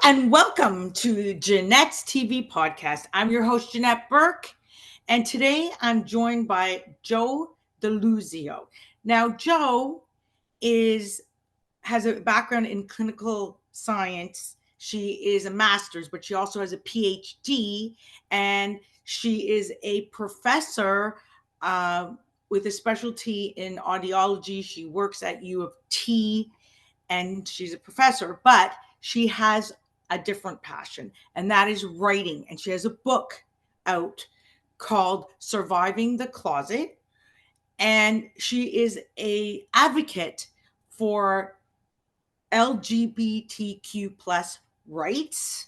and welcome to Janette's TV podcast. I'm your host, Janette Burke, and today I'm joined by Joe Deluzio. Now, Joe has a background in clinical science. She is a master's, but she also has a PhD, and she is a professor with a specialty in audiology. She works at U of T, and she's a professor, but she has a different passion, and that is writing. And she has a book out called Surviving the Closet, and she is a advocate for LGBTQ plus rights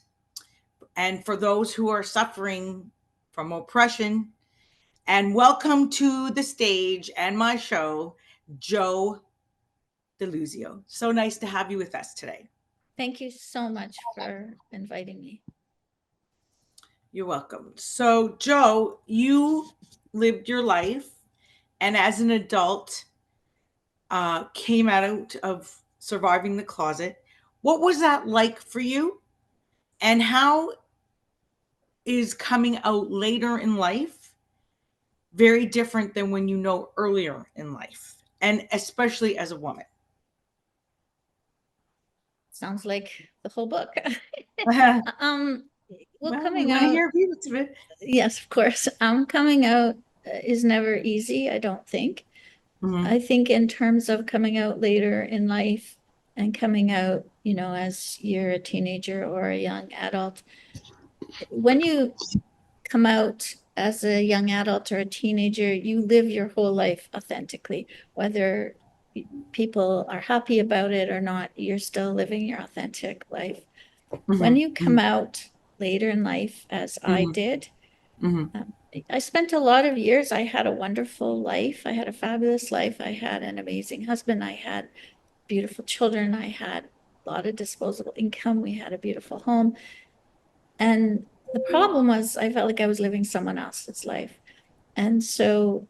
and for those who are suffering from oppression. And welcome to the stage and my show, Joe Deluzio. So nice to have you with us today. Thank you so much for inviting me. You're welcome. So, Joe, you lived your life, and as an adult, came out of surviving the closet. What was that like for you? And how is coming out later in life very different than when you know earlier in life, and especially as a woman? Sounds like the whole book. Well, coming out. Hear a bit. Yes, of course. Coming out is never easy, I don't think. Mm-hmm. I think in terms of coming out later in life and coming out, as you're a teenager or a young adult, when you come out as a young adult or a teenager, you live your whole life authentically, whether people are happy about it or not, you're still living your authentic life. Mm-hmm. When you come out later in life, as I did, I spent a lot of years, I had a wonderful life. I had a fabulous life. I had an amazing husband. I had beautiful children. I had a lot of disposable income. We had a beautiful home. And the problem was I felt like I was living someone else's life. And so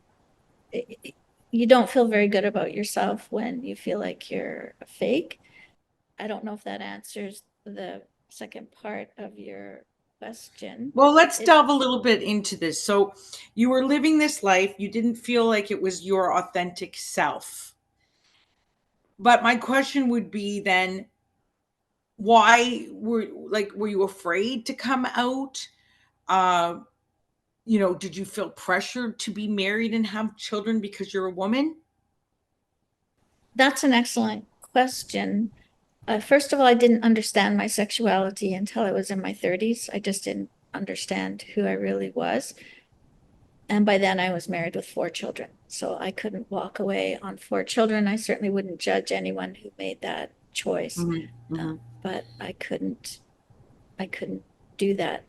you don't feel very good about yourself when you feel like you're a fake. I don't know if that answers the second part of your question. Well, let's delve a little bit into this. So you were living this life. You didn't feel like it was your authentic self. But my question would be then, why were you afraid to come out? Did you feel pressured to be married and have children because you're a woman? That's an excellent question. First of all, I didn't understand my sexuality until I was in my 30s. I just didn't understand who I really was. And by then I was married with 4 children. So I couldn't walk away on 4 children. I certainly wouldn't judge anyone who made that choice. Mm-hmm. Mm-hmm. But I couldn't do that.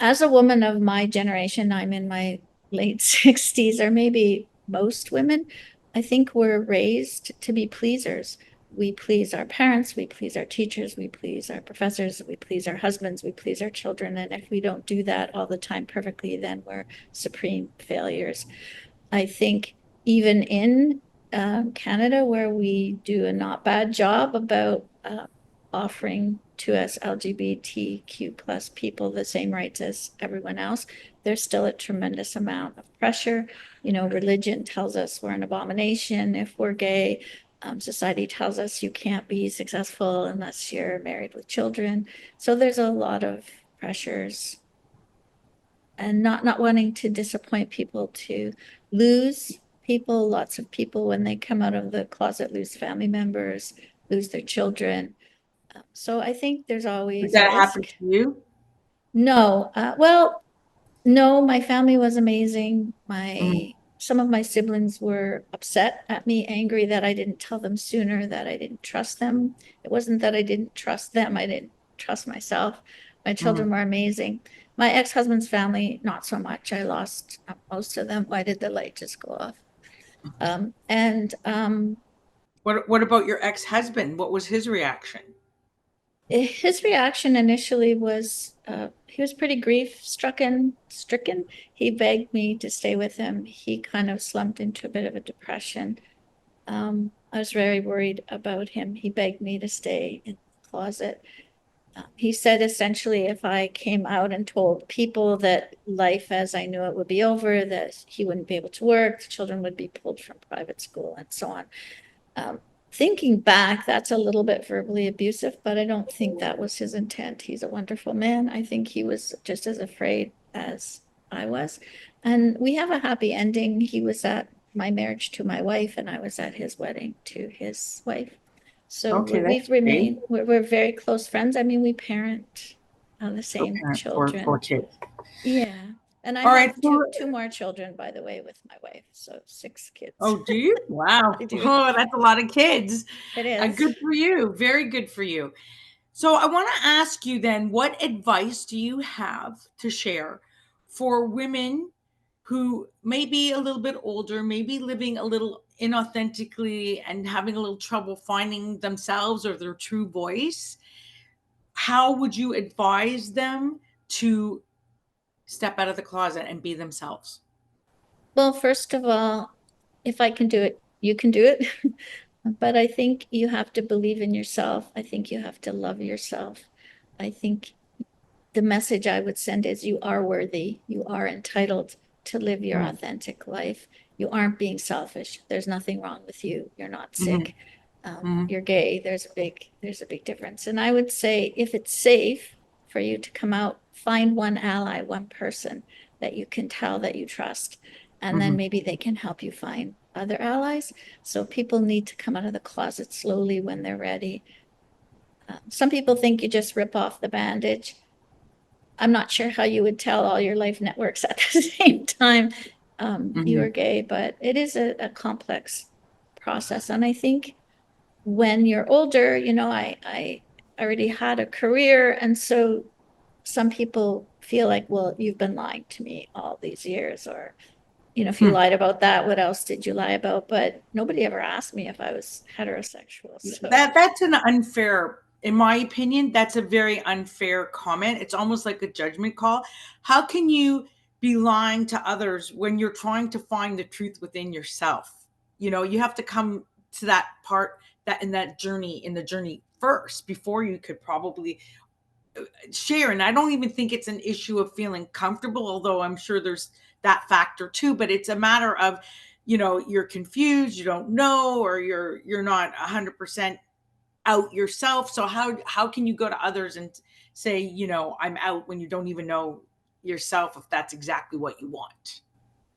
As a woman of my generation, I'm in my late 60s, or maybe most women, I think we're raised to be pleasers. We please our parents, we please our teachers, we please our professors, we please our husbands, we please our children. And if we don't do that all the time perfectly, then we're supreme failures. I think even in Canada, where we do a not bad job about offering to us LGBTQ plus people the same rights as everyone else, there's still a tremendous amount of pressure. Religion tells us we're an abomination if we're gay. Society tells us you can't be successful unless you're married with children. So there's a lot of pressures, and not wanting to disappoint people, to lose people. Lots of people, when they come out of the closet, lose family members, lose their children. So I think there's always Did that happen to you? No. No, my family was amazing. Some of my siblings were upset at me, angry that I didn't tell them sooner, that I didn't trust them. It wasn't that I didn't trust them, I didn't trust myself. My children were amazing. My ex-husband's family, not so much. I lost most of them. Why did the light just go off? What about your ex-husband? What was his reaction? His reaction initially was, he was pretty stricken. He begged me to stay with him. He kind of slumped into a bit of a depression. I was very worried about him. He begged me to stay in the closet. He said essentially, if I came out and told people that life as I knew it would be over, that he wouldn't be able to work, the children would be pulled from private school, and so on. Thinking back, that's a little bit verbally abusive, but I don't think that was his intent. He's a wonderful man. I think he was just as afraid as I was. And we have a happy ending. He was at my marriage to my wife, and I was at his wedding to his wife. So Okay, we've that's great. remained, we're very close friends. I mean, we parent the same Co-parent for children. kids. Yeah. And I All right. have So, two more children, by the way, with my wife. So 6 kids. oh, do you? Wow. I do. Oh, that's a lot of kids. It is. Good for you. Very good for you. So I want to ask you then, what advice do you have to share for women who may be a little bit older, maybe living a little inauthentically and having a little trouble finding themselves or their true voice? How would you advise them to step out of the closet and be themselves? Well, first of all, if I can do it, you can do it. But I think you have to believe in yourself. I think you have to love yourself. I think the message I would send is you are worthy. You are entitled to live your Mm, authentic life. You aren't being selfish. There's nothing wrong with you. You're not mhm, sick. mhm, You're gay. There's a big difference. And I would say if it's safe for you to come out, find one ally, one person that you can tell that you trust. And then mhm. maybe they can help you find other allies. So people need to come out of the closet slowly when they're ready. Some people think you just rip off the bandage. I'm not sure how you would tell all your life networks at the same time you Mhm, are gay, but it is a complex process. And I think when you're older, I already had a career. And so some people feel like, well, you've been lying to me all these years, or, if you hmm. lied about that, what else did you lie about? But nobody ever asked me if I was heterosexual. So, That's an unfair, in my opinion, that's a very unfair comment. It's almost like a judgment call. How can you be lying to others when you're trying to find the truth within yourself? You have to come to that part, that in the journey first before you could probably share. And I don't even think it's an issue of feeling comfortable, although I'm sure there's that factor too, but it's a matter of, you're confused, you don't know, or you're not 100% out yourself. So how can you go to others and say, I'm out, when you don't even know yourself if that's exactly what you want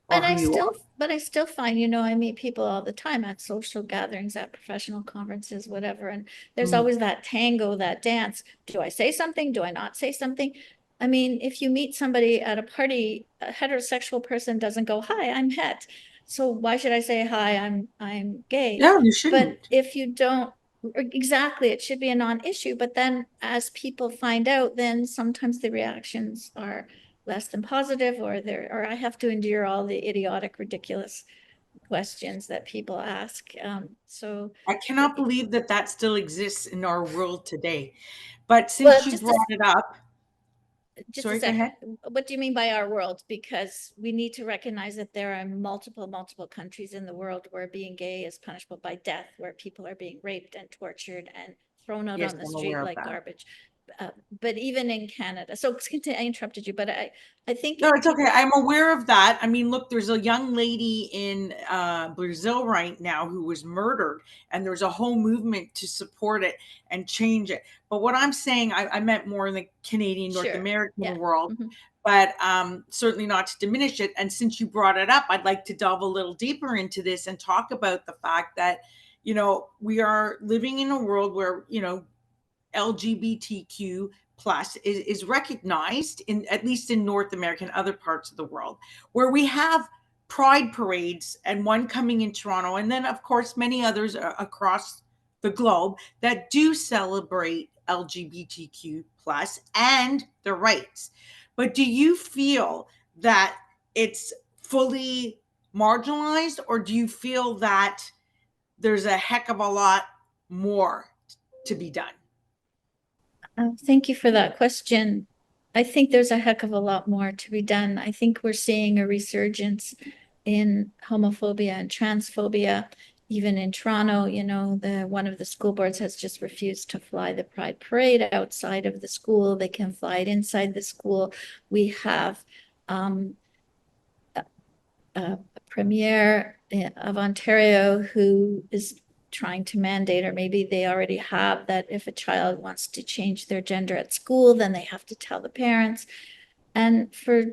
or and who I you still, are? but I still find, I meet people all the time at social gatherings, at professional conferences, whatever. And there's Mm, always that tango, that dance. Do I say something? Do I not say something? I mean, if you meet somebody at a party, a heterosexual person doesn't go, "Hi, I'm het." So why should I say, "Hi, I'm gay"? no, you But shouldn't. if you don't, exactly, it should be a non-issue. But then as people find out, then sometimes the reactions are less than positive, or I have to endure all the idiotic, ridiculous questions that people ask. So, I cannot believe that that still exists in our world today. But since well, you brought it up, just a sorry, go second. ahead. What do you mean by our world? Because we need to recognize that there are multiple countries in the world where being gay is punishable by death, where people are being raped and tortured and thrown out Yes, on the I'm street aware of like that. garbage. But even in Canada, so I interrupted you, but I think No, it's okay. people, I'm aware of that. I mean, look, there's a young lady in Brazil right now who was murdered, and there's a whole movement to support it and change it. But what I'm saying, I meant more in the Canadian, North sure, American yeah. world, Mhm. but certainly not to diminish it. And since you brought it up, I'd like to delve a little deeper into this and talk about the fact that, we are living in a world where, LGBTQ plus is recognized, in at least in North America and other parts of the world, where we have pride parades, and one coming in Toronto, and then of course many others across the globe that do celebrate LGBTQ plus and their rights. But do you feel that it's fully marginalized, or do you feel that there's a heck of a lot more to be done? Thank you for that question. I think there's a heck of a lot more to be done. I think we're seeing a resurgence in homophobia and transphobia. even in Toronto, one of the school boards has just refused to fly the Pride Parade outside of the school. They can fly it inside the school. We have a premier of Ontario who is trying to mandate, or maybe they already have, that if a child wants to change their gender at school, then they have to tell the parents. And for,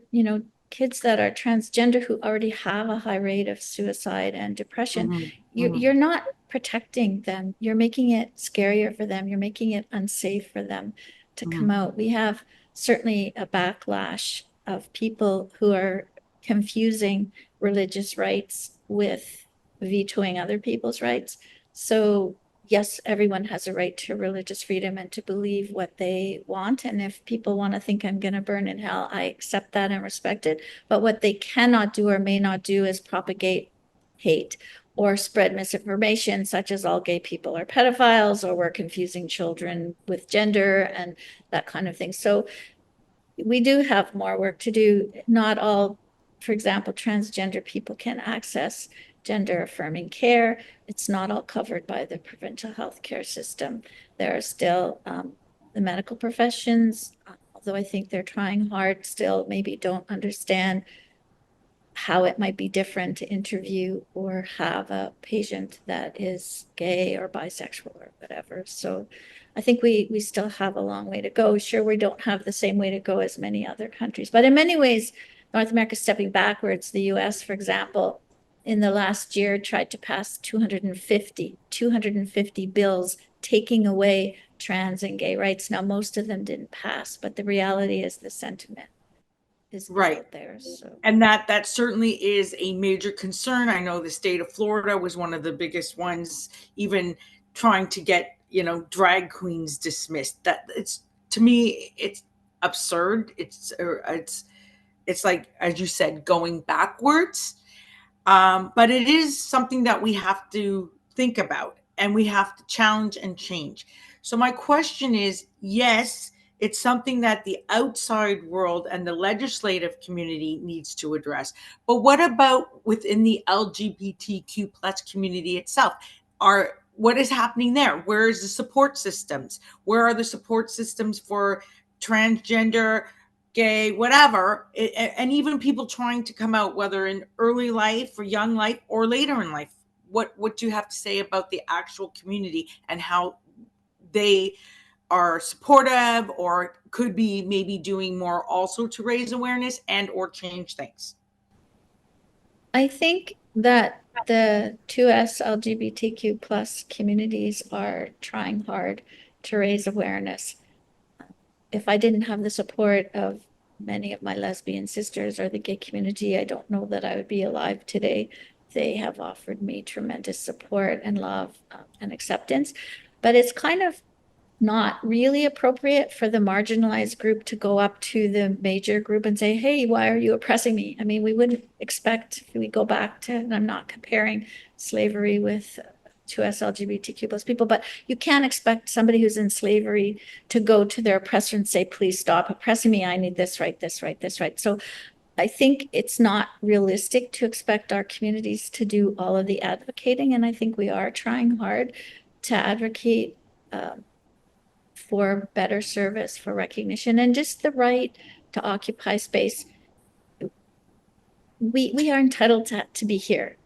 kids that are transgender who already have a high rate of suicide and depression, you're not protecting them. You're making it scarier for them. You're making it unsafe for them to come out. We have certainly a backlash of people who are confusing religious rights with vetoing other people's rights. So yes, everyone has a right to religious freedom and to believe what they want. And if people want to think I'm going to burn in hell, I accept that and respect it. But what they cannot do or may not do is propagate hate or spread misinformation, such as all gay people are pedophiles, or we're confusing children with gender and that kind of thing. So we do have more work to do. Not all, for example, transgender people can access gender affirming care. It's not all covered by the provincial health care system. There are still the medical professions, although I think they're trying hard, still maybe don't understand how it might be different to interview or have a patient that is gay or bisexual or whatever. So I think we still have a long way to go. Sure, we don't have the same way to go as many other countries, but in many ways, North America is stepping backwards. The US, for example, in the last year tried to pass 250 bills taking away trans and gay rights. Now, most of them didn't pass, but the reality is the sentiment is Right. out there. So And that certainly is a major concern. I know the state of Florida was one of the biggest ones, even trying to get, drag queens dismissed. That it's, to me, it's absurd. It's like, as you said, going backwards. But it is something that we have to think about and we have to challenge and change. So, my question is, yes, it's something that the outside world and the legislative community needs to address. But what about within the LGBTQ plus community itself? What is happening there? Where is the support systems? Where are the support systems for transgender, gay, whatever, and even people trying to come out, whether in early life or young life or later in life? What do you have to say about the actual community and how they are supportive or could be maybe doing more also to raise awareness and or change things? I think that the 2S LGBTQ plus communities are trying hard to raise awareness. If I didn't have the support of many of my lesbian sisters or the gay community, I don't know that I would be alive today. They have offered me tremendous support and love and acceptance. But it's kind of not really appropriate for the marginalized group to go up to the major group and say, hey, why are you oppressing me? I mean, we wouldn't expect, if we go back to, and I'm not comparing slavery with 2S LGBTQ plus people, but you can't expect somebody who's in slavery to go to their oppressor and say, please stop oppressing me. I need this right, this right, this right. So I think it's not realistic to expect our communities to do all of the advocating. And I think we are trying hard to advocate for better service, for recognition, and just the right to occupy space. We are entitled to be here.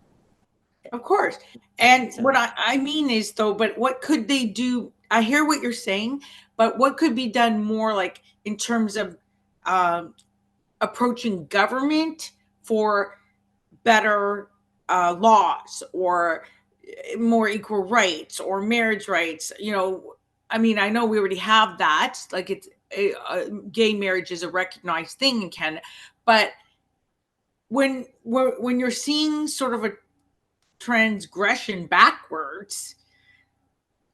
Of course. And So what I mean is, though, but what could they do? I hear what you're saying, but what could be done more, like in terms of um, approaching government for better laws or more equal rights or marriage rights? I mean, I know we already have that. Like, it's gay marriage is a recognized thing in Canada, but when you're seeing sort of a transgression backwards,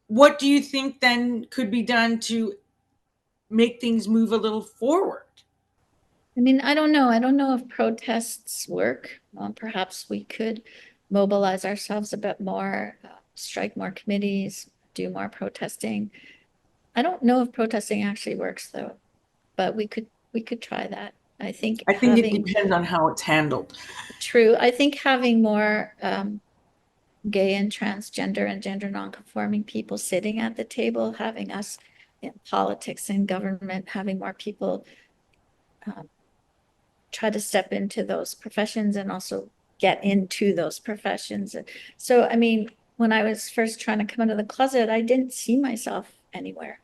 what do you think then could be done to make things move a little forward? I mean, I don't know. I don't know if protests work. Perhaps we could mobilize ourselves a bit more, strike more committees, do more protesting. I don't know if protesting actually works though, but we could try that. I think I think it having depends on how it's handled. true. I think having more gay and transgender and gender nonconforming people sitting at the table, having us in politics and government, having more people try to step into those professions and also get into those professions. So, I mean, when I was first trying to come out of the closet, I didn't see myself anywhere.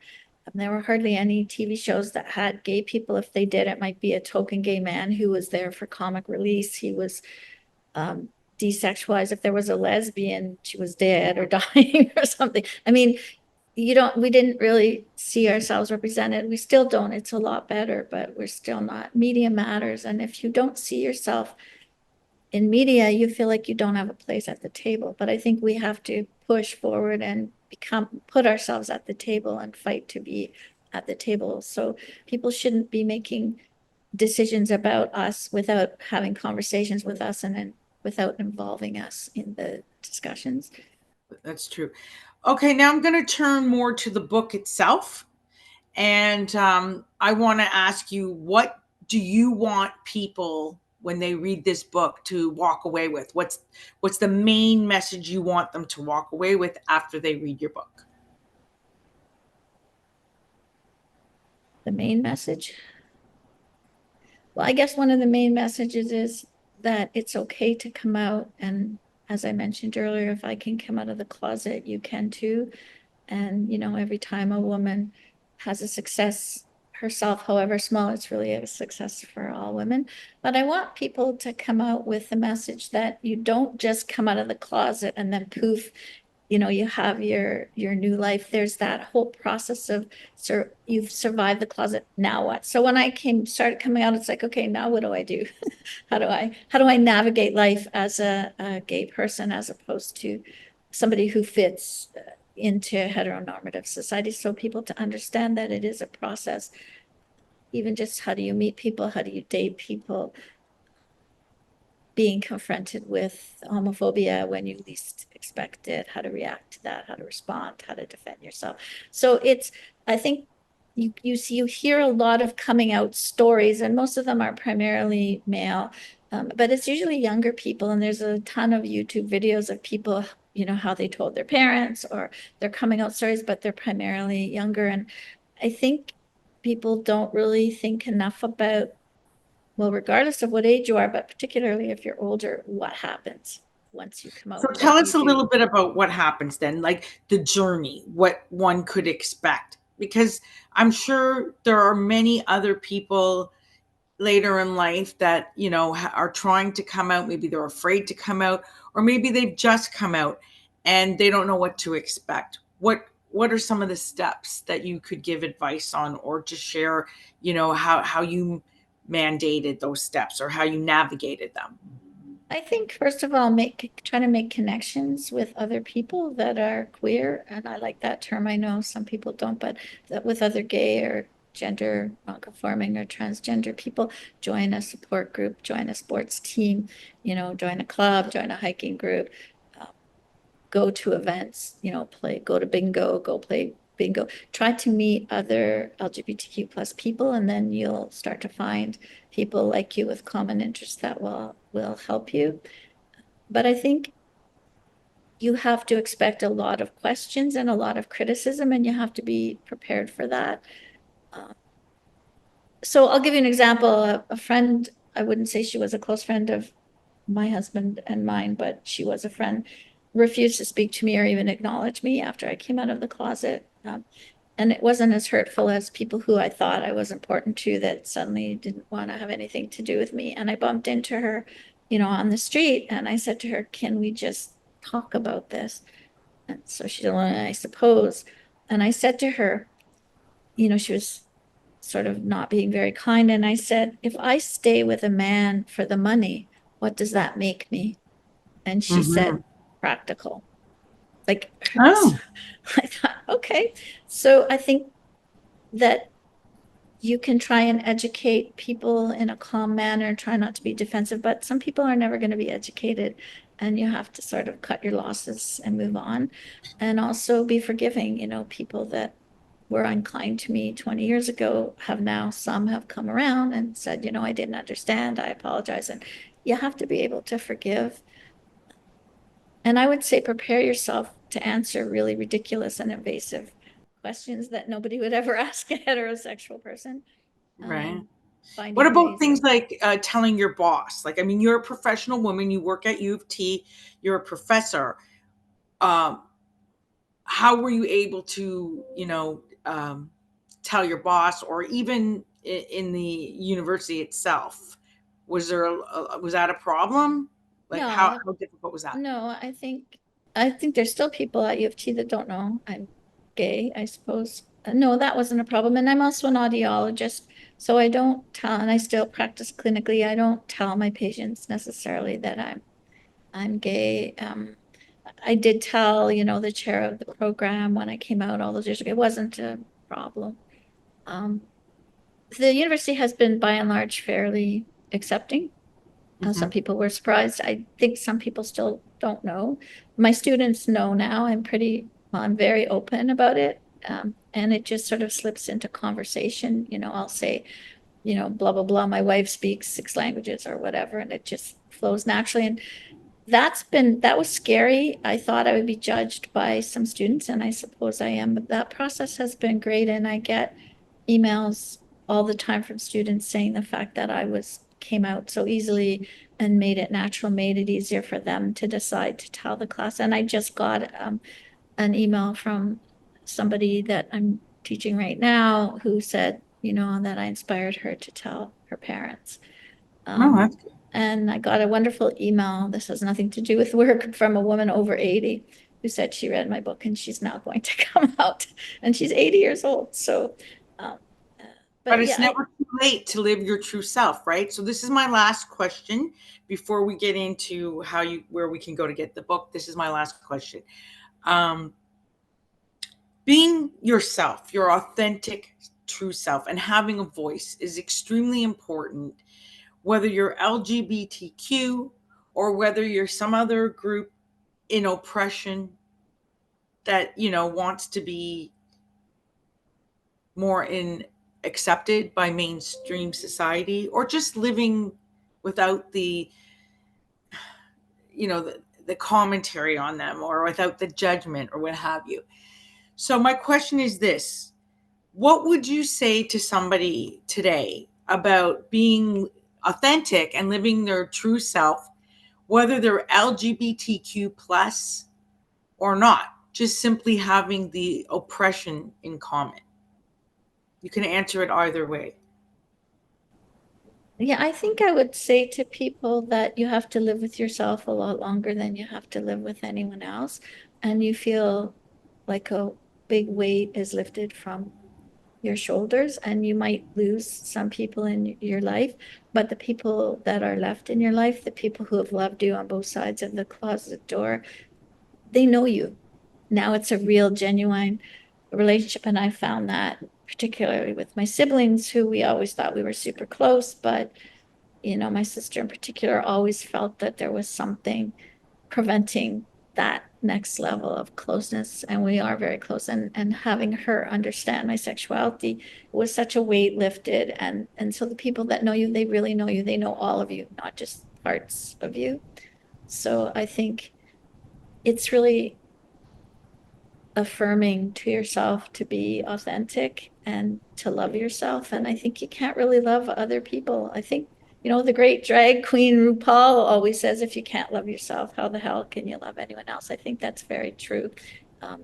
There were hardly any TV shows that had gay people. If they did, it might be a token gay man who was there for comic release. He was desexualized. If there was a lesbian, she was dead or dying or something. I mean, we didn't really see ourselves represented. We still don't. It's a lot better, but we're still not. Media matters. And if you don't see yourself in media, you feel like you don't have a place at the table. But I think we have to push forward and put ourselves at the table and fight to be at the table. So people shouldn't be making decisions about us without having conversations with us and then without involving us in the discussions. That's true. Okay, now I'm going to turn more to the book itself. And I want to ask you, what do you want people when they read this book to walk away with? What's the main message you want them to walk away with after they read your book? The main message? Well, I guess one of the main messages is that it's okay to come out. And as I mentioned earlier, if I can come out of the closet, you can too. And, every time a woman has a success herself, however small, it's really a success for all women. But I want people to come out with the message that you don't just come out of the closet and then poof, you have your new life. There's that whole process of, you've survived the closet, now what? So when I started coming out, it's like, okay, now what do I do? how do I navigate life as a gay person as opposed to somebody who fits into heteronormative society? So people to understand that it is a process. Even just how do you meet people? How do you date people? Being confronted with homophobia when you least expect it, how to react to that, how to respond, how to defend yourself. So I think you hear a lot of coming out stories, and most of them are primarily male, but it's usually younger people, and there's a ton of YouTube videos of people, how they told their parents or their coming out stories, but they're primarily younger. And I think people don't really think enough about, well, regardless of what age you are, but particularly if you're older, what happens once you come So out? tell What do you us a do? little bit about what happens then, like the journey, what one could expect, because I'm sure there are many other people later in life that are trying to come out. Maybe they're afraid to come out, or maybe they've just come out and they don't know what to expect. What are some of the steps that you could give advice on, or just share how you mandated those steps or how you navigated them? I think first of all, try to make connections with other people that are queer, and I like that term. I know some people don't, but that with other gay or gender nonconforming or transgender people, join a support group, join a sports team, join a club, join a hiking group, go to events, go to bingo, go play bingo, try to meet other LGBTQ plus people, and then you'll start to find people like you with common interests that will help you. But I think you have to expect a lot of questions and a lot of criticism, and you have to be prepared for that. So I'll give you an example. A friend, I wouldn't say she was a close friend of my husband and mine, but she was a friend, refused to speak to me or even acknowledge me after I came out of the closet. And it wasn't as hurtful as people who I thought I was important to that suddenly didn't want to have anything to do with me. And I bumped into her, on the street, and I said to her, "Can we just talk about this?" And so she said, "Well, I suppose." And I said to her, she was sort of not being very kind. And I said, "If I stay with a man for the money, what does that make me?" And she Mm-hmm. said, "Practical." Like, so Oh, I thought, okay. So I think that you can try and educate people in a calm manner, try not to be defensive, but some people are never going to be educated, and you have to sort of cut your losses and move on. And also be forgiving. People that were unkind to me 20 years ago some have come around and said, "I didn't understand, I apologize." And you have to be able to forgive. And I would say prepare yourself to answer really ridiculous and invasive questions that nobody would ever ask a heterosexual person. Right. What Finding about ways things of, like telling your boss? Like, I mean, you're a professional woman, you work at U of T, you're a professor. Um, how were you able to, tell your boss, or even in the university itself? Was that a problem? Like, how, no, how difficult was that? no, I think there's still people at U of T that don't know I'm gay, I suppose. No, that wasn't a problem. And I'm also an audiologist, so I don't tell, and I still practice clinically. I don't tell my patients necessarily that I'm gay. I did tell, the chair of the program when I came out all those years ago. It wasn't a problem. Um, the university has been by and large fairly accepting. Some Hmm. people were surprised. I think some people still don't know. My students know now. Well, I'm very open about it. And it just sort of slips into conversation. I'll say, blah, blah, blah. My wife speaks 6 languages or whatever, and it just flows naturally. And that was scary. I thought I would be judged by some students, and I suppose I am, but that process has been great. And I get emails all the time from students saying the fact that came out so easily and made it natural, made it easier for them to decide to tell the class. And I just got an email from somebody that I'm teaching right now who said, that I inspired her to tell her parents. Oh, Um, that's good. and I got a wonderful email. This has nothing to do with work, from a woman over 80 who said she read my book and she's now going to come out, and she's 80 years old. So, um, uh, But but it's yeah, never too late to live your true self, right? So this is my last question before we get into where we can go to get the book. This is my last question. Um, being yourself, your authentic, true self, and having a voice is extremely important, whether you're LGBTQ or whether you're some other group in oppression that, wants to be more in accepted by mainstream society, or just living without the commentary on them, or without the judgment, or what have you. So my question is this: what would you say to somebody today about being authentic and living their true self, whether they're LGBTQ plus or not, just simply having the oppression in common? You can answer it either way. yeah, I think I would say to people that you have to live with yourself a lot longer than you have to live with anyone else. And you feel like a big weight is lifted from your shoulders, and you might lose some people in your life, but the people that are left in your life, the people who have loved you on both sides of the closet door, they know you. Now it's a real, genuine relationship. And I found that particularly with my siblings, who we always thought we were super close, but my sister in particular always felt that there was something preventing that next level of closeness. And we are very close. And having her understand my sexuality was such a weight lifted. And so the people that know you, they really know you. They know all of you, not just parts of you. So I think it's really affirming to yourself to be authentic and to love yourself. And I think you can't really love other people. I think, the great drag queen RuPaul always says, if you can't love yourself, how the hell can you love anyone else? I think that's very true. Um,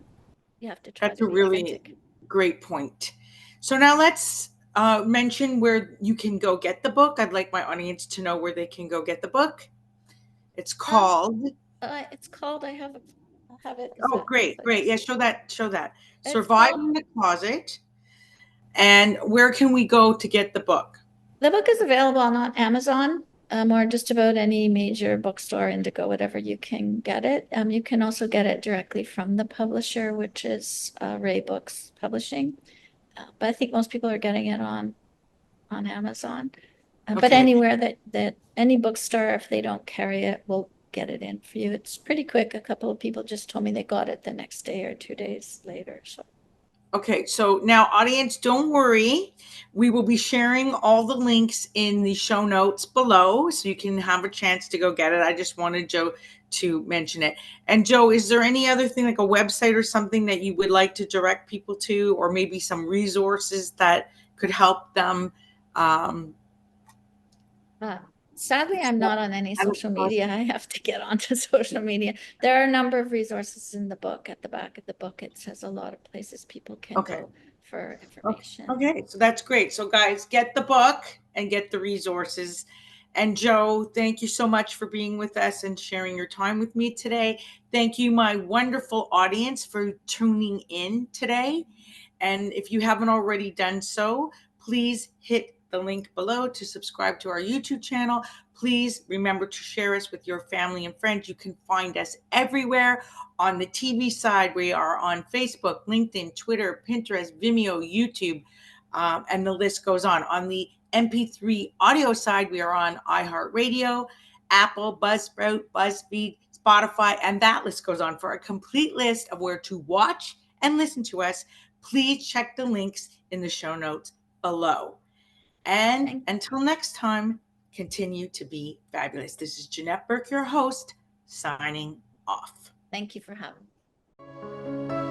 you have to try That's to a be really authentic. great point. So now let's mention where you can go get the book. I'd like my audience to know where they can go get the book. It's Um, called. it's called, I have it Oh, exactly as great, I great. Yeah, just, show that. Show that. it's called, Surviving the Closet. And where can we go to get the book? the book is available on Amazon, or just about any major bookstore, Indigo, whatever, you can get it. You can also get it directly from the publisher, which is Ray Books Publishing. But I think most people are getting it on Amazon. But Okay. anywhere that any bookstore, if they don't carry it, will get it in for you. It's pretty quick. A couple of people just told me they got it the next day or 2 days later. So Okay, so now, audience, don't worry. We will be sharing all the links in the show notes below so you can have a chance to go get it. I just wanted Joe to mention it. And Joe, is there any other thing like a website or something that you would like to direct people to, or maybe some resources that could help them? Um, Sadly, I'm not on any social media. I have to get onto social media. There are a number of resources in the book. At the back of the book, it says a lot of places people can Okay. go for Okay. information. Okay. So that's great. So guys, get the book and get the resources. And Joe, thank you so much for being with us and sharing your time with me today. Thank you, my wonderful audience, for tuning in today. And if you haven't already done so, please hit the link below to subscribe to our YouTube channel. Please remember to share us with your family and friends. You can find us everywhere. On the TV side, we are on Facebook, LinkedIn, Twitter, Pinterest, Vimeo, YouTube, and the list goes on. On the MP3 audio side, we are on iHeartRadio, Apple, Buzzsprout, BuzzFeed, Spotify, and that list goes on. For a complete list of where to watch and listen to us, please check the links in the show notes below. And until next time, continue to be fabulous. This is Janette Burke, your host, signing off. Thank you for having me.